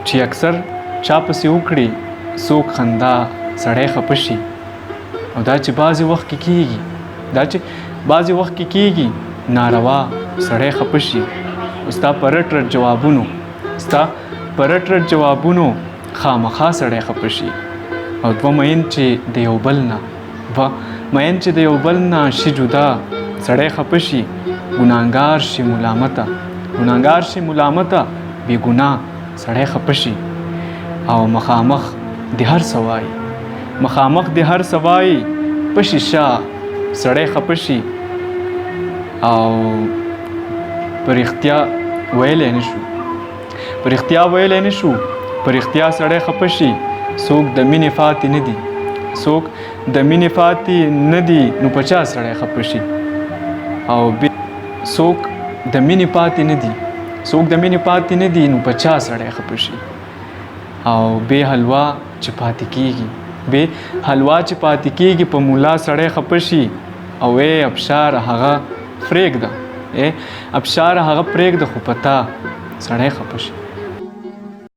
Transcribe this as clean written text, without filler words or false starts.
چې اکثر چا پسې وکړي څوک خندا سړی خفه شي او دا چې بعضې وخت کې کېږي ناروا سړی خفه شي ستا په رټ رټ جوابونو خامخا سړی خفه شي او دوه مین چې د یو بل نه شي جدا سړی خفه شي ګناهګار شي ملامته بې ګناه سړی خفه شي او مخامخ د هر سوای په شیشه سړی خفه شي او په رښتیا ویلی نه شو په رښتیا سړی خفه شي څوک د مینې پاتې نه دي نو په چا سړی خفه شي او څوک د مینې پاتې نه دي نو په چا سړی خفه شي او بې حلوا چې پاتې کېږي په مولا سړی خفه شي او ابشار هغه پرېږده خو په تا سړی خفه شي